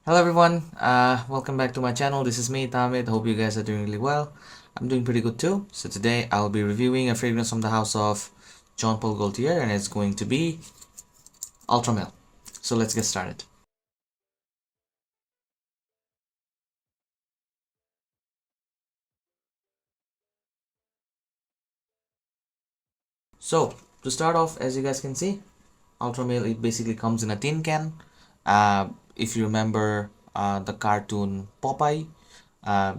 Hello everyone, welcome back to my channel. This is me, Tamit. Hope you guys are doing really well. I'm doing pretty good too. So today I'll be reviewing a fragrance from the house of Jean Paul Gaultier, and it's going to be Ultra Male. So let's get started. So to start off, as you guys can see, Ultra Male, it basically comes in a tin can. If you remember the cartoon Popeye, uh,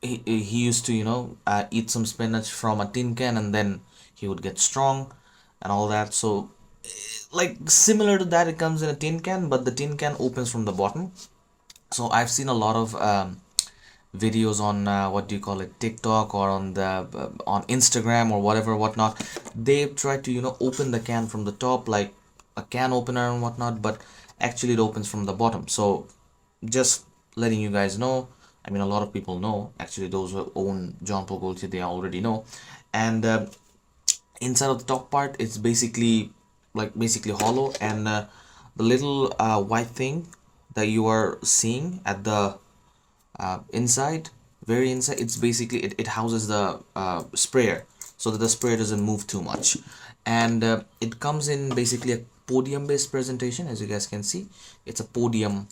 he used to eat some spinach from a tin can, and then he would get strong and all that. So like similar to that, it comes in a tin can, but the tin can opens from the bottom. So I've seen a lot of videos on what do you call it, TikTok, or on the on Instagram or whatever whatnot. They try to open the can from the top like a can opener and whatnot, but actually it opens from the bottom. So just letting you guys know, I mean, a lot of people know, actually those who own Jean Paul Gaultier, they already know. And inside of the top part, it's basically hollow, and the little white thing that you are seeing at the inside, very inside, it's basically it houses the sprayer, so that the sprayer doesn't move too much. And it comes in basically a podium based presentation. As you guys can see, it's a podium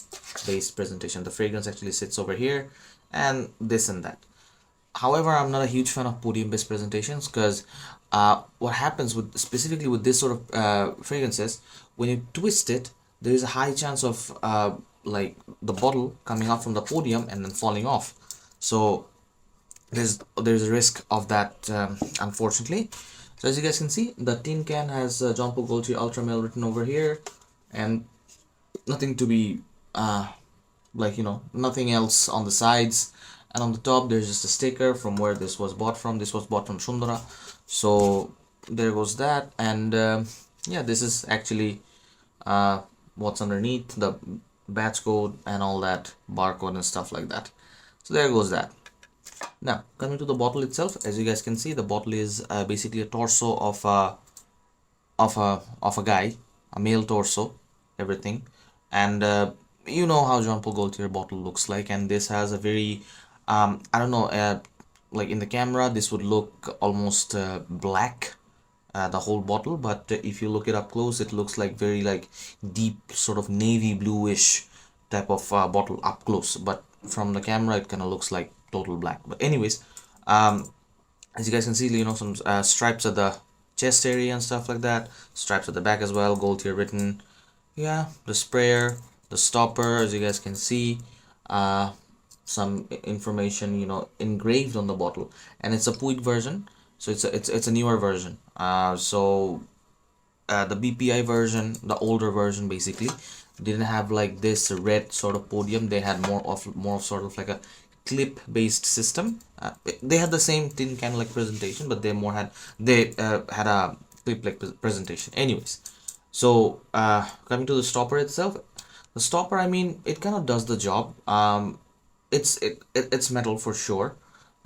based presentation. The fragrance actually sits over here and this and that. However, I'm not a huge fan of podium based presentations, because what happens with specifically with this sort of fragrances, when you twist it, there is a high chance of like the bottle coming out from the podium and then falling off. So there's a risk of that, unfortunately. So as you guys can see, the tin can has Jean Paul Gaultier Ultra Male written over here, and nothing to be nothing else on the sides. And on the top there's just a sticker from where this was bought from. This was bought from Shundara. So there goes that. And yeah, this is actually what's underneath, the batch code and all that, barcode and stuff like that. So there goes that. Now coming to the bottle itself, as you guys can see, the bottle is basically a torso of a guy, a male torso, everything. And you know how Jean Paul Gaultier bottle looks like, and this has a very I don't know, like in the camera this would look almost black, the whole bottle, but if you look it up close, it looks like very like deep sort of navy bluish type of bottle up close, but from the camera it kind of looks like total black. But anyways, as you guys can see, some stripes at the chest area and stuff like that, stripes at the back as well, Gaultier written. Yeah, the sprayer, the stopper, as you guys can see, some information engraved on the bottle, and it's a Puig version, so it's a newer version. The BPI version, the older version, basically didn't have like this red sort of podium. They had more of sort of like a clip based system. They had the same tin can like presentation, but they had a clip like presentation. Anyways, so coming to the stopper itself, the stopper, I mean, it kind of does the job. It's metal for sure,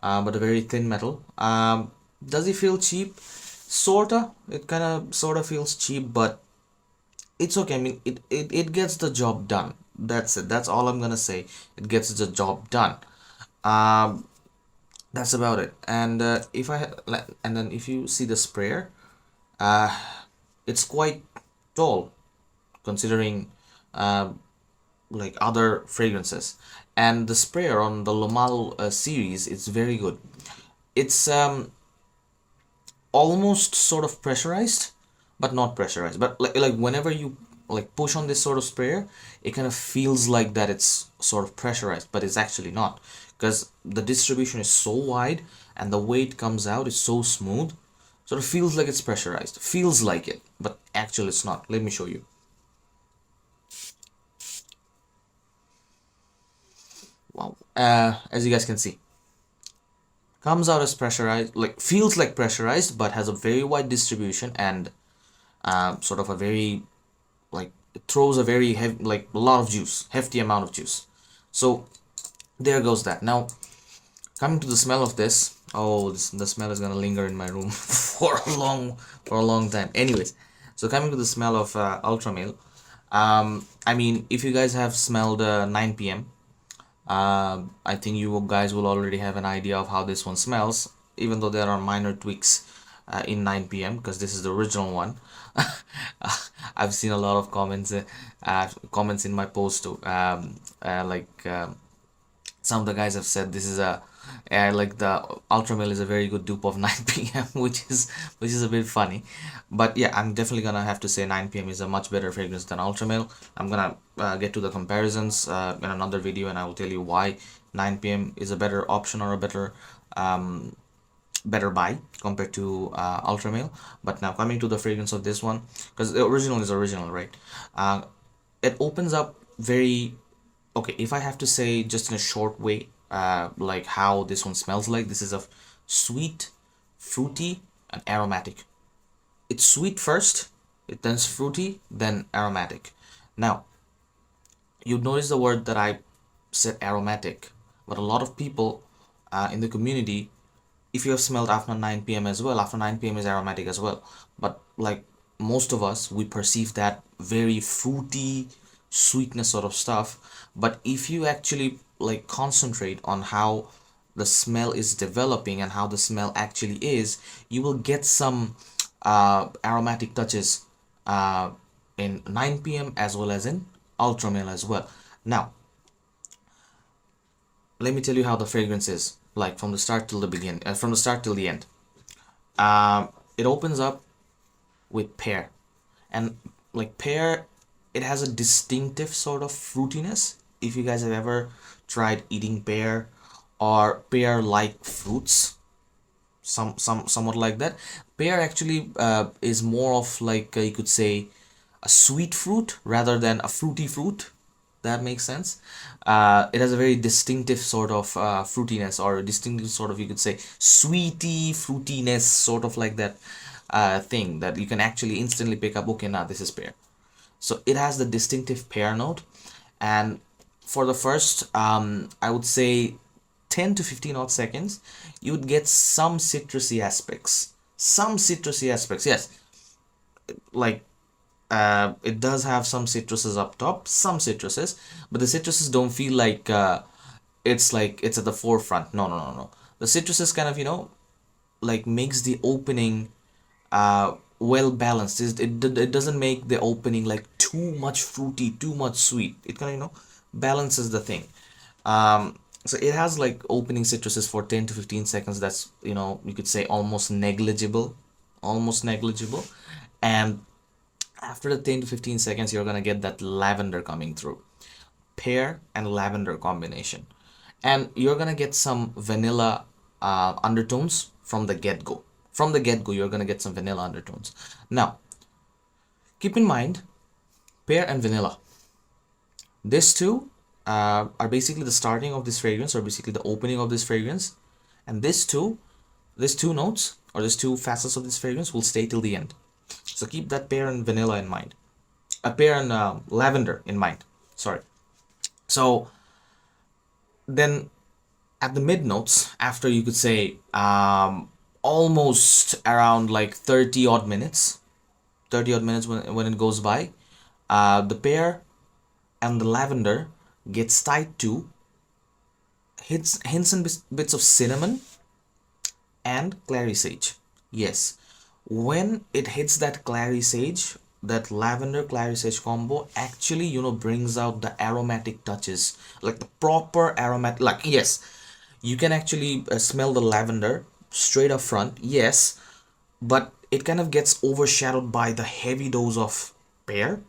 but a very thin metal. Does it feel cheap? Sorta. It kind of sort of feels cheap, but it's okay. I mean, it gets the job done. That's it. That's all I'm gonna say. It gets the job done. Um, that's about it. And and then if you see the sprayer, uh, it's quite tall considering uh, like other fragrances. And the sprayer on the Lomal series, it's very good. It's almost sort of pressurized, but not pressurized. But like whenever you like push on this sort of sprayer, it kind of feels like that it's sort of pressurized, but it's actually not, because the distribution is so wide and the way it comes out is so smooth. So it feels like it's pressurized. Feels like it, but actually it's not. Let me show you. Wow. As you guys can see, comes out as pressurized, like feels like pressurized, but has a very wide distribution, and sort of a very like it throws a very heavy, like a lot of juice, hefty amount of juice. So there goes that. Now coming to the smell of this, oh, the smell is gonna linger in my room for a long time. Anyways, so coming to the smell of Ultra Male, I mean, if you guys have smelled 9 p.m., I think you guys will already have an idea of how this one smells, even though there are minor tweaks in 9 p.m. because this is the original one. I've seen a lot of comments in my post too. Some of the guys have said this is a like the ultra male is a very good dupe of 9 p.m. which is a bit funny, but yeah, I'm definitely gonna have to say 9 p.m. is a much better fragrance than ultra male. I'm gonna get to the comparisons in another video, and I will tell you why 9 p.m. is a better option or a better buy compared to ultra male. But now coming to the fragrance of this one, because the original is original, right? It opens up very okay. If I have to say just in a short way, like how this one smells like, this is a sweet, fruity, and aromatic. It's sweet first, it then fruity, then aromatic. Now you notice the word that I said aromatic, but a lot of people in the community, if you have smelled after 9 p.m. as well, after 9 p.m. is aromatic as well. But like most of us, we perceive that very fruity sweetness sort of stuff. But if you actually like concentrate on how the smell is developing and how the smell actually is, you will get some aromatic touches in 9 p.m. as well as in ultra male as well. Now let me tell you how the fragrance is like from the start till the begin from the start till the end. It opens up with pear, and like pear, it has a distinctive sort of fruitiness. If you guys have ever tried eating pear or pear like fruits, somewhat like that, pear actually is more of like you could say a sweet fruit rather than a fruity fruit. That makes sense. It has a very distinctive sort of fruitiness, or a distinctive sort of, you could say, sweety fruitiness, sort of like that thing that you can actually instantly pick up. Okay, now this is pear. So it has the distinctive pear note, and for the first, I would say 10 to 15 odd seconds, you would get some citrusy aspects. Some citrusy aspects, yes. Like it does have some citruses up top, some citruses, but the citruses don't feel like it's at the forefront. No, no, no, no. The citruses kind of, like makes the opening well balanced. It doesn't make the opening like too much fruity, too much sweet. It kind of, balances the thing. So it has like opening citruses for 10 to 15 seconds. That's, you could say almost negligible, almost negligible. And after the 10 to 15 seconds, you're gonna get that lavender coming through. Pear and lavender combination. And you're gonna get some vanilla undertones from the get-go. From the get-go, you're gonna get some vanilla undertones. Now, keep in mind, pear and vanilla. These two are basically the starting of this fragrance, or basically the opening of this fragrance. And these two notes, or these two facets of this fragrance, will stay till the end. So keep that pear and vanilla in mind. Pear and lavender in mind. Sorry. So then at the mid notes, after, you could say almost around like 30 odd minutes, when it goes by, the pear and the lavender gets tied to hints and bits of cinnamon and clary sage. Yes, when it hits that clary sage, that lavender clary sage combo actually, brings out the aromatic touches, like the proper aromatic. Like, yes, you can actually smell the lavender straight up front, yes, but it kind of gets overshadowed by the heavy dose of pear.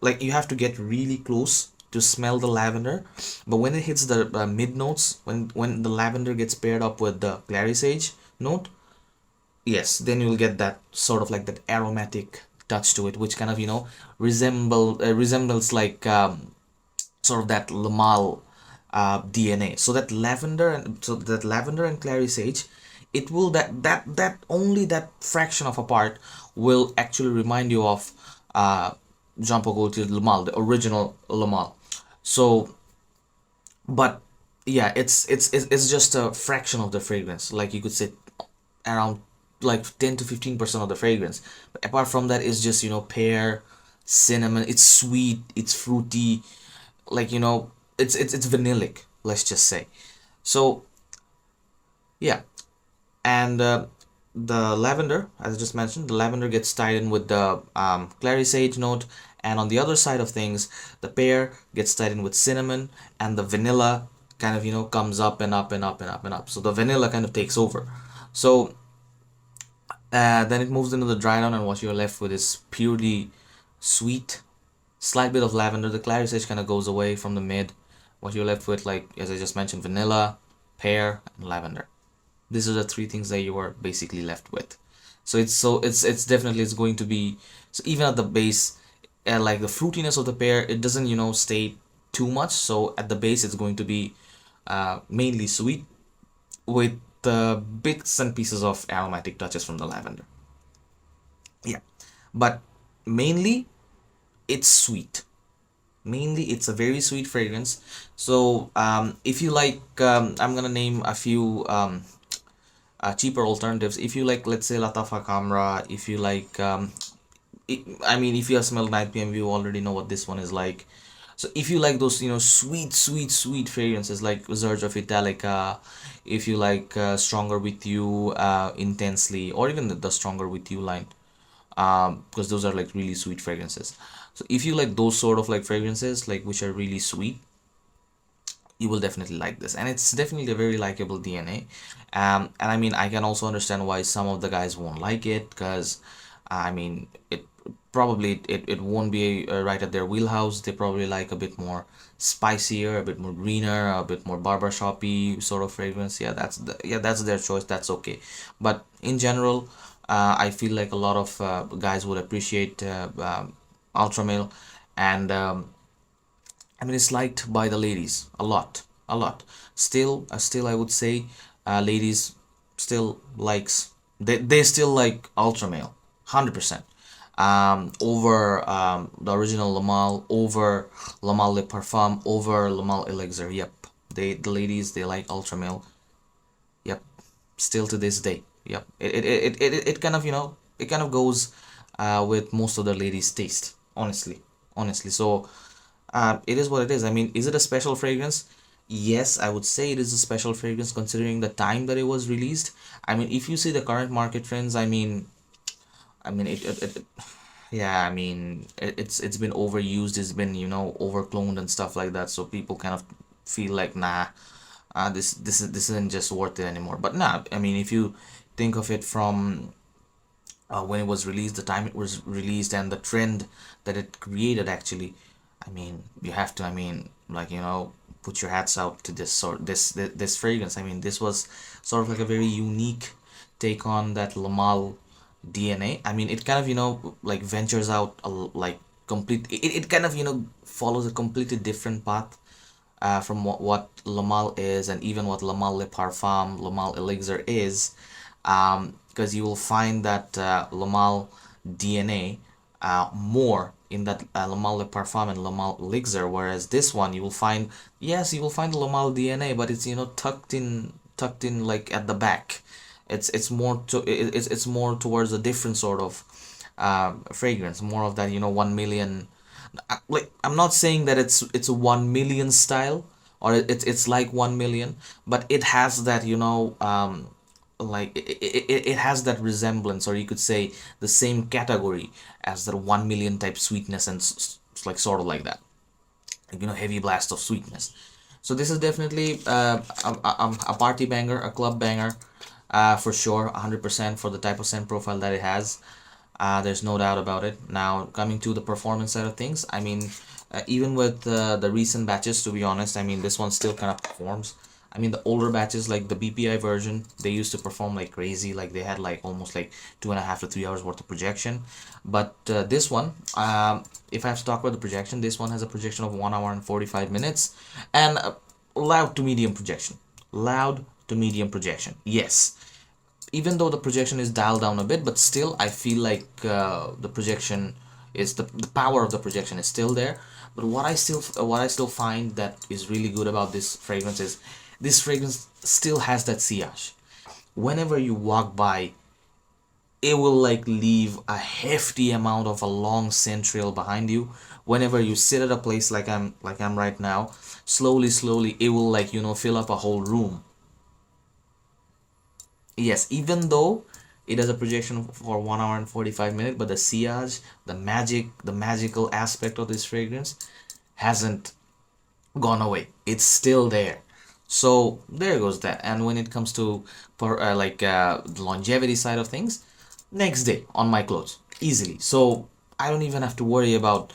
Like, you have to get really close to smell the lavender, but when it hits the mid notes, when the lavender gets paired up with the clary sage note, yes, then you'll get that sort of like that aromatic touch to it, which kind of, resembles like sort of that Lamal DNA. So that lavender and clary sage, it will that only that fraction of a part will actually remind you of Jean-Paul Gaultier Lamal, the original Lamal. So, but yeah, it's just a fraction of the fragrance. Like, you could say around like 10 to 15% of the fragrance. But apart from that, it's just, pear, cinnamon. It's sweet, it's fruity, like, you know, it's vanillic, let's just say. So yeah. And the lavender, as I just mentioned, the lavender gets tied in with the clary sage note, and on the other side of things, the pear gets tied in with cinnamon, and the vanilla kind of, you know, comes up and up and up and up and up. So the vanilla kind of takes over. So then it moves into the dry down, and what you're left with is purely sweet, slight bit of lavender. The clary sage kind of goes away from the mid. What you're left with, like as I just mentioned, vanilla, pear, and lavender. These are the three things that you are basically left with. So it's definitely, it's going to be, so even at the base, like the fruitiness of the pear, it doesn't, you know, stay too much. So at the base, it's going to be mainly sweet with bits and pieces of aromatic touches from the lavender. Yeah, but mainly it's sweet. Mainly it's a very sweet fragrance. So if you like, I'm gonna name a few cheaper alternatives. If you like, let's say Latafa Camera, if you like, I mean, if you have smelled Night PM, you already know what this one is like. So if you like those, you know, sweet fragrances like Surge of Italica, if you like Stronger With You, Intensely, or even the Stronger With You line, because those are like really sweet fragrances. So if you like those sort of like fragrances, like which are really sweet, you will definitely like this, and it's definitely a very likable DNA. And I mean, I can also understand why some of the guys won't like it, because I mean, it probably it won't be right at their wheelhouse. They probably like a bit more spicier, a bit more greener, a bit more barbershoppy sort of fragrance. Yeah, that's their choice. That's okay. But in general, I feel like a lot of guys would appreciate ultra male, and I mean, it's liked by the ladies a lot, a lot. Still, I would say, ladies still likes, they still like ultra male, 100%. Over the original Lamal, over Lamal Le Parfum, over Lamal Elixir. Yep, the ladies, they like ultra male. Yep, still to this day. Yep, it kind of, you know, it kind of goes with most of the ladies' taste, honestly. So it is what it is. I mean, is it a special fragrance? Yes, I would say it is a special fragrance considering the time that it was released. I mean, if you see the current market trends, I mean yeah, I mean, it's been overused, it's been, you know, overcloned and stuff like that. So people kind of feel like, nah, this isn't just worth it anymore. But nah, I mean, if you think of it from when it was released, the time it was released, and the trend that it created, actually, I mean, you have to, I mean, like, you know, put your hats out to this fragrance. I mean, this was sort of like a very unique take on that Lamal DNA. I mean, it kind of, you know, like ventures out like complete. It kind of, you know, follows a completely different path from what Lamal is, and even what Lamal Le Parfum, Lamal Elixir is, because you will find that Lamal DNA more in that Lamal Le Parfum and Lamal Elixir, whereas this one you will find, yes, you will find the Lamal DNA, but it's, you know, tucked in like at the back. It's more to it's more towards a different sort of fragrance, more of that, you know, 1 million. Like, I'm not saying that it's a 1 million style, or it's like 1 million, but it has that, you know, like it has that resemblance, or you could say the same category as the 1 million type sweetness, and like sort of like that, like, you know, heavy blast of sweetness. So this is definitely a party banger, a club banger, for sure, 100% for the type of scent profile that it has. There's no doubt about it. Now, coming to the performance side of things, I mean, even with the recent batches, to be honest, I mean, this one still kind of performs. I mean, the older batches, like the BPI version, they used to perform like crazy. Like, they had like almost like 2.5 to 3 hours worth of projection. But this one, if I have to talk about the projection, this one has a projection of 1 hour and 45 minutes, and loud to medium projection. Loud to medium projection. Yes, even though the projection is dialed down a bit, but still I feel like the projection is the power of the projection is still there. But what I still find that is really good about this fragrance is this fragrance still has that sillage. Whenever you walk by, it will like leave a hefty amount of a long scent trail behind you. Whenever you sit at a place like I'm right now, slowly it will like, you know, fill up a whole room. Yes, even though it has a projection for 1 hour and 45 minutes, but the sillage, the magical aspect of this fragrance hasn't gone away. It's still there. So there goes that. And when it comes to the longevity side of things, next day on my clothes easily. So I don't even have to worry about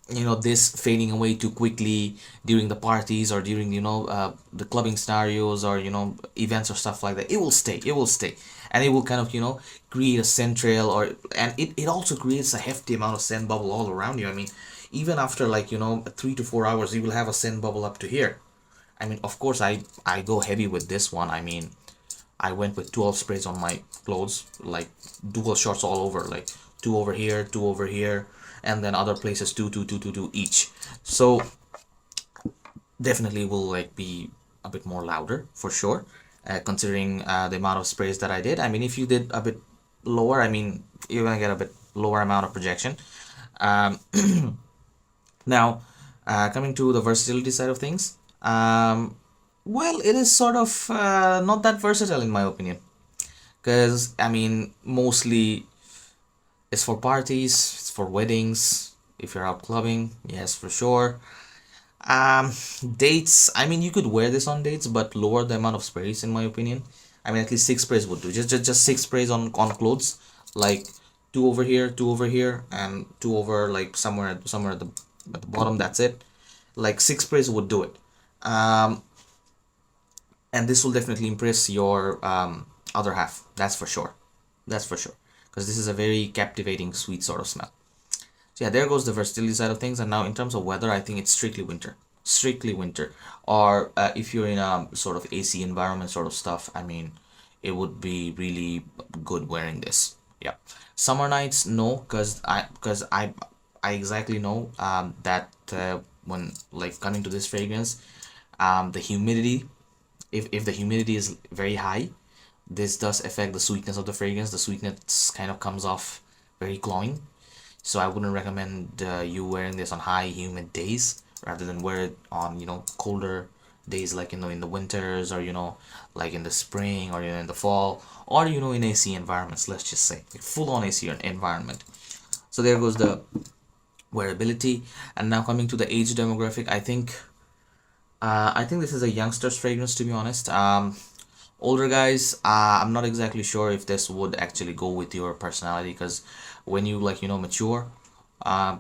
you know, this fading away too quickly during the parties or during, you know, the clubbing scenarios or, you know, events or stuff like that. It will stay. It will stay. And it will kind of, you know, create a scent trail, or and it also creates a hefty amount of scent bubble all around you. I mean, even after like, you know, 3 to 4 hours, you will have a scent bubble up to here. I mean, of course, I go heavy with this one. I mean, I went with 12 sprays on my clothes, like dual shots all over, like 2 over here, 2 over here, and then other places 2, 2, 2, 2, 2 each. So definitely will like be a bit more louder for sure, considering the amount of sprays that I did. I mean, if you did a bit lower, I mean, you're gonna get a bit lower amount of projection. Um, Now, coming to the versatility side of things, well, it is sort of not that versatile in my opinion, because I mean, mostly it's for parties, it's for weddings, if you're out clubbing, yes, for sure. Um, Dates, I mean, you could wear this on dates, but lower the amount of sprays in my opinion. I mean, at least 6 sprays would do. Just 6 sprays on clothes, like 2 over here, 2 over here, and 2 over like somewhere at the bottom. That's it. Like 6 sprays would do it. Um, and this will definitely impress your other half. That's for sure. That's for sure. Because this is a very captivating, sweet sort of smell. So yeah, there goes the versatility side of things. And now in terms of weather, I think it's strictly winter. Strictly winter. Or if you're in a sort of AC environment sort of stuff, I mean, it would be really good wearing this. Yeah. Summer nights, no, because I exactly know that when like coming to this fragrance, the humidity, if the humidity is very high, this does affect the sweetness of the fragrance. The sweetness kind of comes off very cloying. So I wouldn't recommend you wearing this on high humid days, rather than wear it on, you know, colder days, like, you know, in the winters, or, you know, like in the spring, or, you know, in the fall, or, you know, in AC environments, let's just say like full on AC environment. So there goes the wearability. And now coming to the age demographic, I think this is a youngster's fragrance, to be honest. Older guys, I'm not exactly sure if this would actually go with your personality, because when you, like, you know, mature, uh,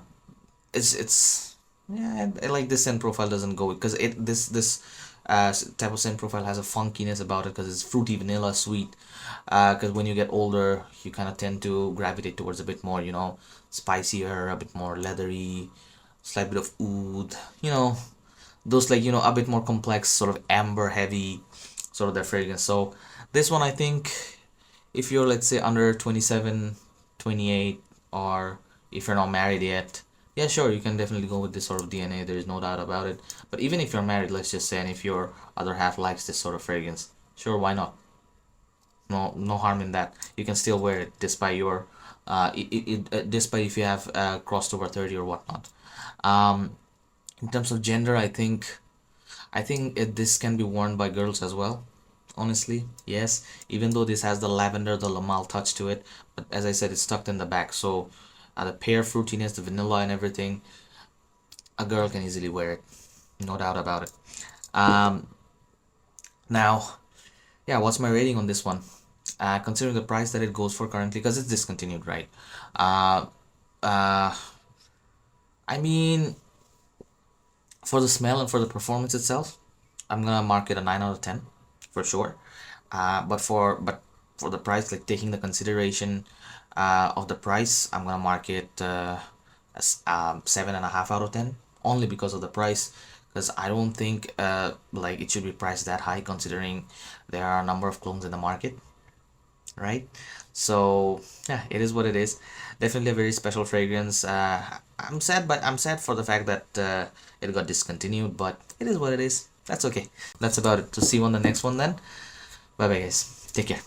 it's yeah, like this scent profile doesn't go, because this type of scent profile has a funkiness about it, because it's fruity, vanilla, sweet. Because when you get older, you kind of tend to gravitate towards a bit more, you know, spicier, a bit more leathery, slight bit of oud, you know, those, like, you know, a bit more complex, sort of amber heavy sort of their fragrance. So this one, I think, if you're, let's say, under 27, 28, or if you're not married yet, yeah, sure, you can definitely go with this sort of DNA. There is no doubt about it. But even if you're married, let's just say, and if your other half likes this sort of fragrance, sure, why not? No harm in that. You can still wear it despite your despite if you have crossed over 30 or whatnot. Um, in terms of gender, I think this can be worn by girls as well. Honestly, yes. Even though this has the lavender, the Lamal touch to it, but as I said, it's tucked in the back. So the pear fruitiness, the vanilla, and everything, a girl can easily wear it. No doubt about it. Um, Now, yeah, what's my rating on this one? Considering the price that it goes for currently, because it's discontinued, right? Uh, uh, I mean, for the smell and for the performance itself, I'm gonna mark it a 9 out of 10 for sure. But for the price, like taking the consideration of the price, I'm gonna mark it as 7.5 out of 10, only because of the price. Because I don't think like it should be priced that high, considering there are a number of clones in the market, right? So yeah, it is what it is. Definitely a very special fragrance. I'm sad for the fact that it got discontinued, but it is what it is. That's okay. That's about it. To see you on the next one then. Bye bye guys. Take care.